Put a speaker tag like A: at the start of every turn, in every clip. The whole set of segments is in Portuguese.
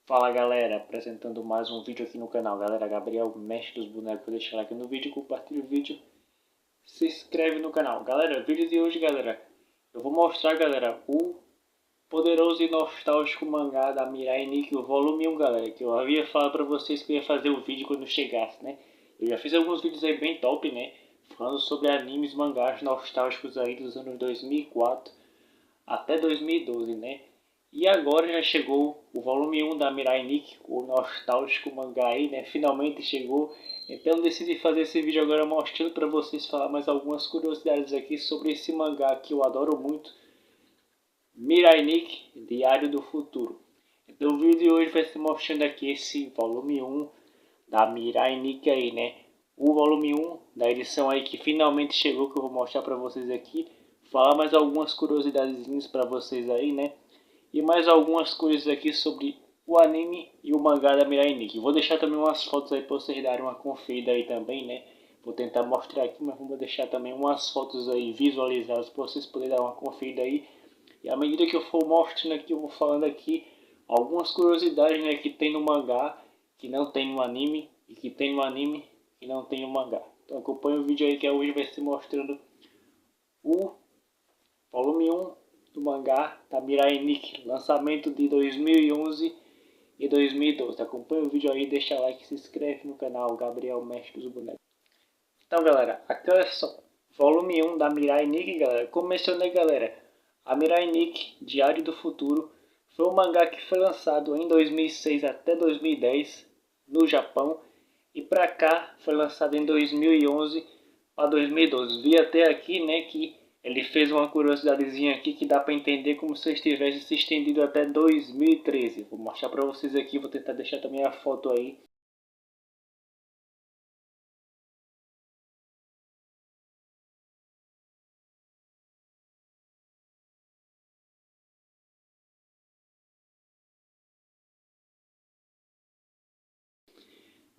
A: Fala galera, apresentando mais um vídeo aqui no canal. Galera, Gabriel, mestre dos bonecos. Vou deixar like no vídeo, compartilha o vídeo, se inscreve no canal. Galera, vídeo de hoje, galera, eu vou mostrar, galera, o poderoso e nostálgico mangá da Mirai Nikki, o volume 1, galera, que eu havia falado pra vocês que eu ia fazer o vídeo quando chegasse, né? Eu já fiz alguns vídeos aí bem top, né? Falando sobre animes, mangás nostálgicos aí dos anos 2004 até 2012, né? E agora já chegou o volume 1 da Mirai Nikki, o nostálgico mangá aí, né? Finalmente chegou. Então decidi fazer esse vídeo agora mostrando para vocês falar mais algumas curiosidades aqui sobre esse mangá que eu adoro muito. Mirai Nikki, Diário do Futuro. Então o vídeo de hoje vai ser mostrando aqui esse volume 1 da Mirai Nikki aí, né? O volume 1 da edição aí que finalmente chegou, que eu vou mostrar para vocês aqui. Falar mais algumas curiosidades para vocês aí, né? E mais algumas coisas aqui sobre o anime e o mangá da Mirai Nikki. Vou deixar também umas fotos aí para vocês darem uma conferida aí também, né? Vou tentar mostrar aqui, mas vou deixar também umas fotos aí visualizadas para vocês poderem dar uma conferida aí. E à medida que eu for mostrando aqui, eu vou falando aqui algumas curiosidades, né, que tem no mangá, que não tem no anime, e que tem no anime, que não tem no mangá. Então acompanha o vídeo aí que hoje vai ser mostrando o volume 1 do mangá da Mirai Nikki, lançamento de 2011 e 2012. Acompanha o vídeo aí, deixa like, se inscreve no canal Gabriel Mestre dos Bonecos. Então galera, aqui é só volume 1 da Mirai Nikki, galera. Como mencionei, galera, a Mirai Nikki, Diário do Futuro, foi um mangá que foi lançado em 2006 até 2010 no Japão, e pra cá foi lançado em 2011 para 2012. Vi até aqui, né, que ele fez uma curiosidadezinha aqui que dá para entender como se estivesse se estendido até 2013. Vou mostrar para vocês aqui, vou tentar deixar também a foto aí.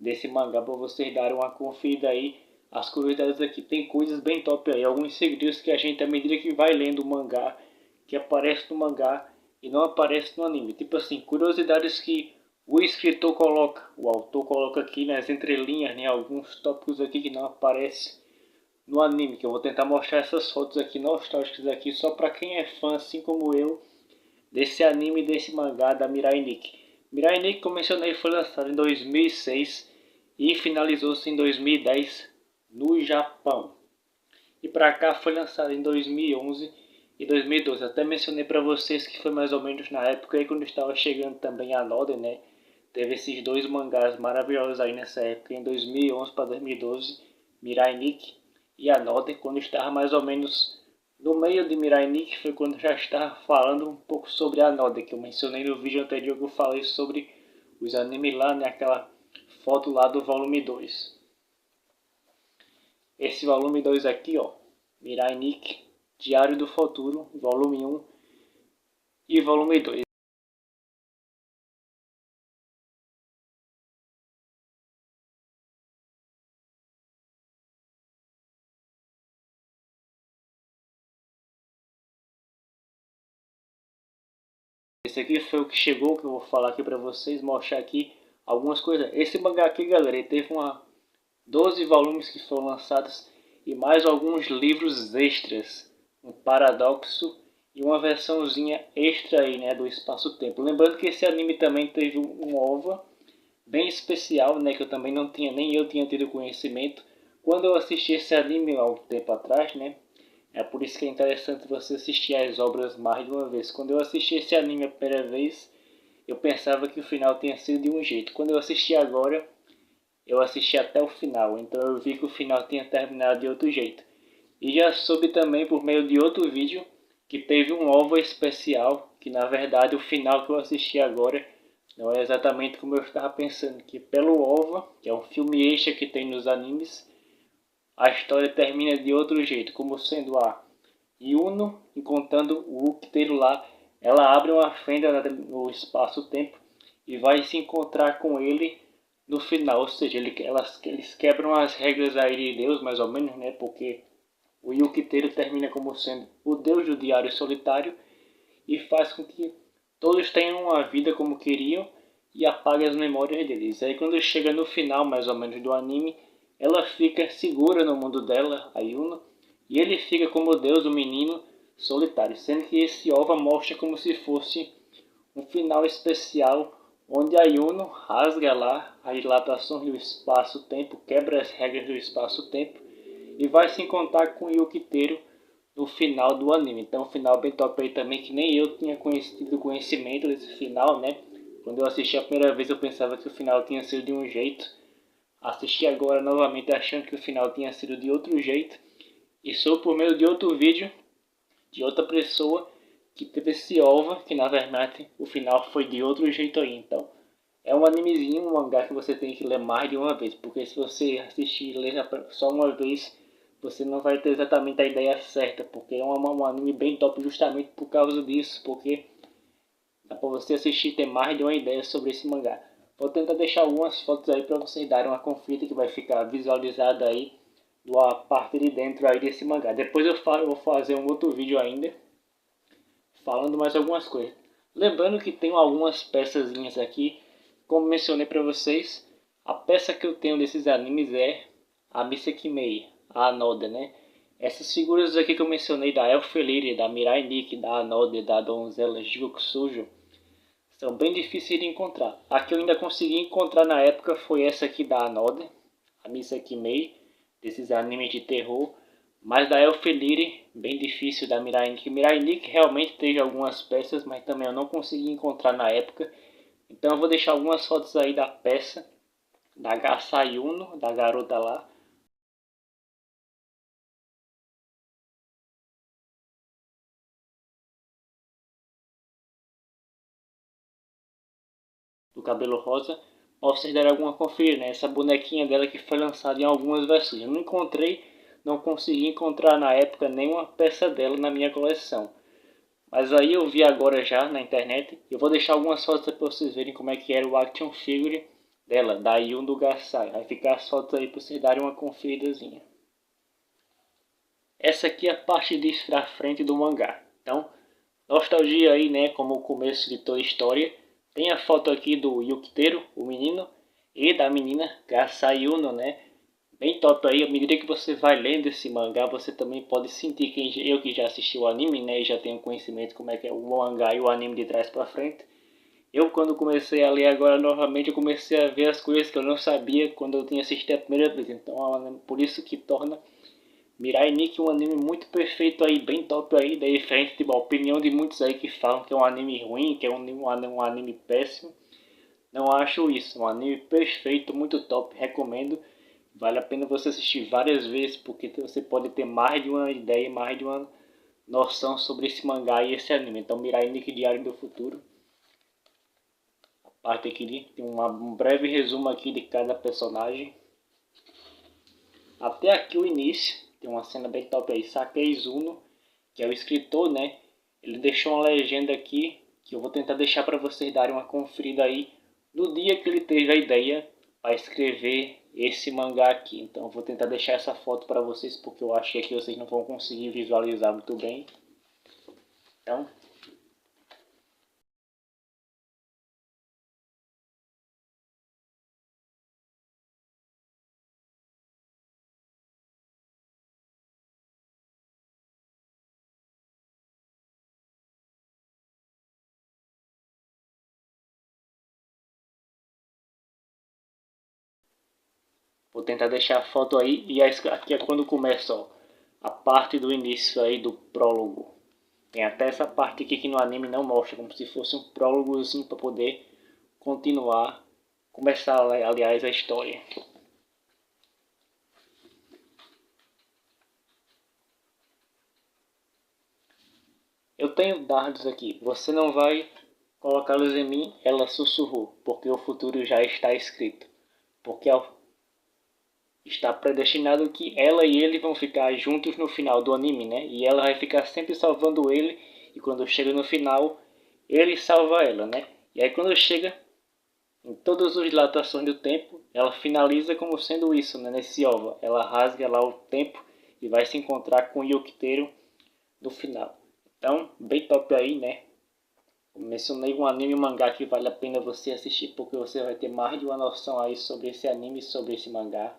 A: Desse mangá para vocês darem uma conferida aí. As curiosidades aqui tem coisas bem top aí, alguns segredos que a gente à medida que vai lendo o mangá, que aparece no mangá e não aparece no anime. Tipo assim, curiosidades que o escritor coloca, o autor coloca aqui nas entrelinhas, né, alguns tópicos aqui que não aparecem no anime, que eu vou tentar mostrar essas fotos aqui nostálgicas aqui só para quem é fã assim como eu desse anime e desse mangá da Mirai Nikki. Mirai Nikki, como mencionei, foi lançado em 2006 e finalizou-se em 2010 no Japão. E para cá foi lançado em 2011 e 2012. Até mencionei para vocês que foi mais ou menos na época aí quando estava chegando também a Noda, né? Teve esses dois mangás maravilhosos aí nessa época, em 2011 para 2012, Mirai Nikki e Another, quando estava mais ou menos no meio de Mirai Nikki, foi quando já estava falando um pouco sobre Another, que eu mencionei no vídeo anterior que eu falei sobre os animes lá, né, aquela foto lá do volume 2. Esse volume 2 aqui, ó, Mirai Nikki, Diário do Futuro, volume 1 e volume 2. Esse aqui foi o que chegou, que eu vou falar aqui pra vocês, mostrar aqui algumas coisas. Esse mangá aqui, galera, ele teve 12 volumes que foram lançados e mais alguns livros extras, um paradoxo e uma versãozinha extra aí, né, do espaço-tempo. Lembrando que esse anime também teve um OVA bem especial, né, que eu também não tinha, nem eu tinha tido conhecimento quando eu assisti esse anime há um tempo atrás, né? É por isso que é interessante você assistir as obras mais de uma vez. Quando eu assisti esse anime a primeira vez, eu pensava que o final tinha sido de um jeito. Quando eu assisti agora, eu assisti até o final. Então eu vi que o final tinha terminado de outro jeito. E já soube também por meio de outro vídeo que teve um OVA especial, que na verdade o final que eu assisti agora não é exatamente como eu estava pensando, que pelo OVA, que é um filme extra que tem nos animes, a história termina de outro jeito, como sendo a Yuno encontrando o Uktero lá, ela abre uma fenda no espaço-tempo e vai se encontrar com ele no final, ou seja, eles quebram as regras aí de Deus, mais ou menos, né? Porque o Yukiteru termina como sendo o deus do diário solitário e faz com que todos tenham uma vida como queriam e apaga as memórias deles. Aí quando chega no final mais ou menos do anime, ela fica segura no mundo dela, a Yuno, e ele fica como Deus, o menino solitário, sendo que esse OVA mostra como se fosse um final especial onde a Yuno rasga lá as dilatações do espaço-tempo, quebra as regras do espaço-tempo e vai se encontrar com o Yukiteru no final do anime. Então, um final bem top aí também, que nem eu tinha conhecimento desse final, né? Quando eu assisti a primeira vez eu pensava que o final tinha sido de um jeito. Assisti agora novamente achando que o final tinha sido de outro jeito. E sou por meio de outro vídeo, de outra pessoa, que teve esse OVA, que na verdade o final foi de outro jeito aí. Então, é um animezinho, um mangá que você tem que ler mais de uma vez. Porque se você assistir e ler só uma vez, você não vai ter exatamente a ideia certa. Porque é um anime bem top justamente por causa disso. Porque dá pra você assistir e ter mais de uma ideia sobre esse mangá. Vou tentar deixar algumas fotos aí para vocês darem uma conferida que vai ficar visualizada aí a parte de dentro aí desse mangá. Depois eu vou fazer um outro vídeo ainda falando mais algumas coisas. Lembrando que tenho algumas peçazinhas aqui, como mencionei para vocês, a peça que eu tenho desses animes é a Misekimei, a Anoda, né? Essas figuras aqui que eu mencionei da Elfenlied, da Mirai Nikki, da Anoda, da donzela Jigoksujo, são bem difíceis de encontrar. A que eu ainda consegui encontrar na época foi essa aqui da Anoda, a Misekimei, desses animes de terror. Mas da Elfenlied, bem difícil da Mirai Nikki. Mirai Nikki realmente teve algumas peças, mas também eu não consegui encontrar na época. Então eu vou deixar algumas fotos aí da peça da Gasayuno, da garota lá. Do cabelo rosa, pra vocês darem alguma conferida, né? Essa bonequinha dela que foi lançada em algumas versões. Eu não encontrei, não consegui encontrar na época nenhuma peça dela na minha coleção. Mas aí eu vi agora já na internet. Eu vou deixar algumas fotos para vocês verem como é que era o action figure dela, da Yundo Gasai. Vai ficar as fotos aí para vocês darem uma conferidazinha. Essa aqui é a parte de pra frente do mangá. Então, nostalgia aí, né? Como o começo de toda a história. Tem a foto aqui do Yukiteru, o menino, e da menina Gasai Yuno, né? Bem top aí, à medida que você vai lendo esse mangá, você também pode sentir, eu que já assisti o anime, né, e já tenho conhecimento como é que é o mangá e o anime de trás para frente. Eu quando comecei a ler agora novamente, eu comecei a ver as coisas que eu não sabia quando eu tinha assistido a primeira vez. Então é um anime, por isso que torna Mirai Nikki um anime muito perfeito aí, bem top aí, daí diferente tipo, a opinião de muitos aí que falam que é um anime ruim, que é um anime péssimo. Não acho isso, um anime perfeito, muito top, recomendo. Vale a pena você assistir várias vezes, porque você pode ter mais de uma ideia, mais de uma noção sobre esse mangá e esse anime. Então, Mirai Nikki Diário do Futuro. A parte aqui tem um breve resumo aqui de cada personagem. Até aqui o início, tem uma cena bem top aí. Sakei Zuno, que é o escritor, né? Ele deixou uma legenda aqui, que eu vou tentar deixar para vocês darem uma conferida aí. No dia que ele teve a ideia para escrever esse mangá aqui. Então eu vou tentar deixar essa foto para vocês, porque eu acho que aqui vocês não vão conseguir visualizar muito bem. Então, vou tentar deixar a foto aí. E aqui é quando começa, ó, a parte do início aí do prólogo. Tem até essa parte aqui que no anime não mostra, como se fosse um prólogozinho para poder continuar, começar aliás a história. Eu tenho dados aqui, você não vai colocá-los em mim, ela sussurrou, porque o futuro já está escrito. Porque está predestinado que ela e ele vão ficar juntos no final do anime, né? E ela vai ficar sempre salvando ele, e quando chega no final, ele salva ela, né? E aí quando chega em todas as dilatações do tempo, ela finaliza como sendo isso, né? Nesse OVA. Ela rasga lá o tempo e vai se encontrar com o Yukiteru no final. Então, bem top aí, né? Mencionei um anime e um mangá que vale a pena você assistir, porque você vai ter mais de uma noção aí sobre esse anime e sobre esse mangá.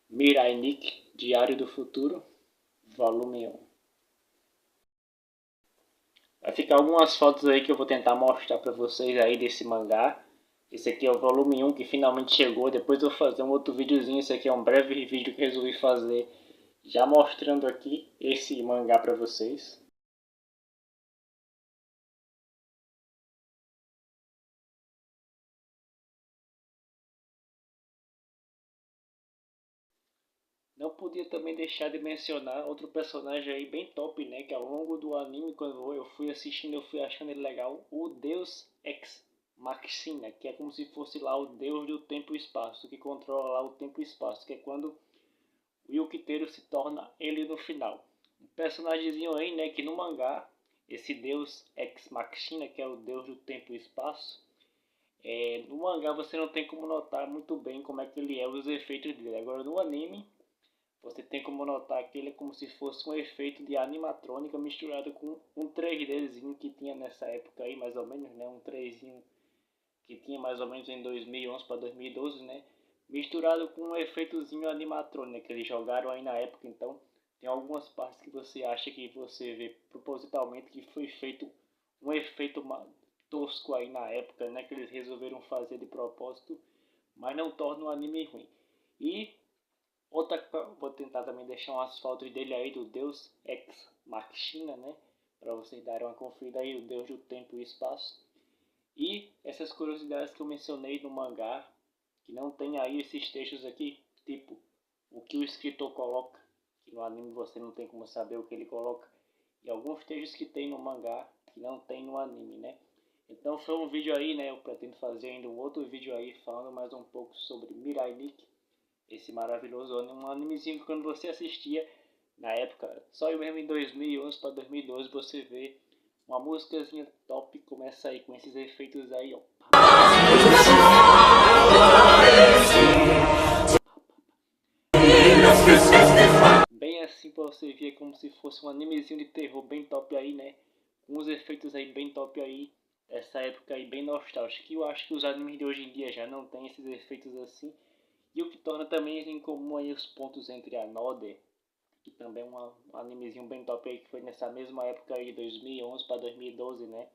A: Mirai Nikki, Diário do Futuro, volume 1. Vai ficar algumas fotos aí que eu vou tentar mostrar pra vocês aí desse mangá. Esse aqui é o volume 1 que finalmente chegou. Depois eu vou fazer um outro videozinho. Esse aqui é um breve vídeo que resolvi fazer, já mostrando aqui esse mangá pra vocês. Não podia também deixar de mencionar outro personagem aí bem top, né? Que ao longo do anime, quando eu fui assistindo, eu fui achando ele legal. O Deus Ex Machina, que é como se fosse lá o Deus do tempo e espaço, que controla lá o tempo e espaço, que é quando o Yukiteru se torna ele no final. Um personagemzinho aí, né? Que no mangá, esse Deus Ex Machina, que é o Deus do tempo e espaço, no mangá você não tem como notar muito bem como é que ele é, os efeitos dele. Agora no anime você tem como notar que ele é como se fosse um efeito de animatrônica misturado com um 3Dzinho que tinha nessa época aí, mais ou menos, né? Um 3zinho que tinha mais ou menos em 2011 para 2012, né? Misturado com um efeitozinho animatrônico que eles jogaram aí na época. Então tem algumas partes que você acha que você vê propositalmente que foi feito um efeito tosco aí na época, né? Que eles resolveram fazer de propósito, mas não torna o anime ruim. E outra, vou tentar também deixar umas fotos dele aí, do Deus Ex Machina, né? Para vocês darem uma conferida aí, o Deus do Tempo e Espaço. E essas curiosidades que eu mencionei no mangá, que não tem aí esses textos aqui, tipo, o que o escritor coloca, que no anime você não tem como saber o que ele coloca, e alguns textos que tem no mangá, que não tem no anime, né? Então foi um vídeo aí, né? Eu pretendo fazer ainda um outro vídeo aí, falando mais um pouco sobre Mirai Nikki, esse maravilhoso anime, um animezinho que quando você assistia na época, só eu mesmo em 2011 para 2012 você vê uma músicazinha top, começa aí com esses efeitos aí, ó. Bem assim pra você ver, como se fosse um animezinho de terror bem top aí, né? Com os efeitos aí bem top aí, essa época aí bem nostálgica. Eu acho que os animes de hoje em dia já não tem esses efeitos assim. E o que torna também em comum aí os pontos entre a Another, que também é um animezinho bem top aí, que foi nessa mesma época aí, 2011 para 2012, né?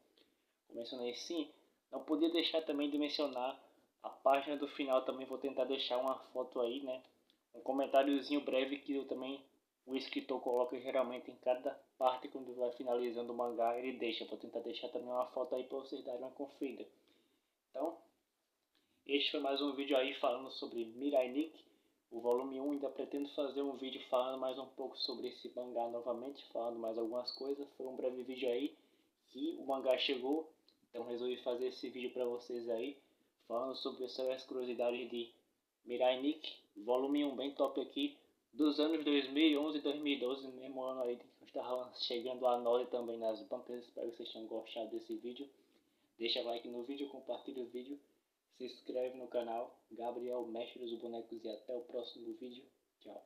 A: Eu mencionei sim, não podia deixar também de mencionar a página do final, também vou tentar deixar uma foto aí, né? Um comentáriozinho breve que eu também, o escritor coloca geralmente em cada parte quando vai finalizando o mangá, ele deixa. Vou tentar deixar também uma foto aí para vocês darem uma conferida. Então, este foi mais um vídeo aí falando sobre Mirai Nikki, o volume 1. Ainda pretendo fazer um vídeo falando mais um pouco sobre esse mangá novamente, falando mais algumas coisas. Foi um breve vídeo aí que o mangá chegou, então resolvi fazer esse vídeo para vocês aí, falando sobre essas curiosidades de Mirai Nikki, volume 1 bem top aqui, dos anos 2011 e 2012, mesmo ano aí que estava chegando a Nole também nas bancas. Espero que vocês tenham gostado desse vídeo. Deixa like no vídeo, compartilha o vídeo, se inscreve no canal. Gabriel, mestre dos bonecos, e até o próximo vídeo. Tchau.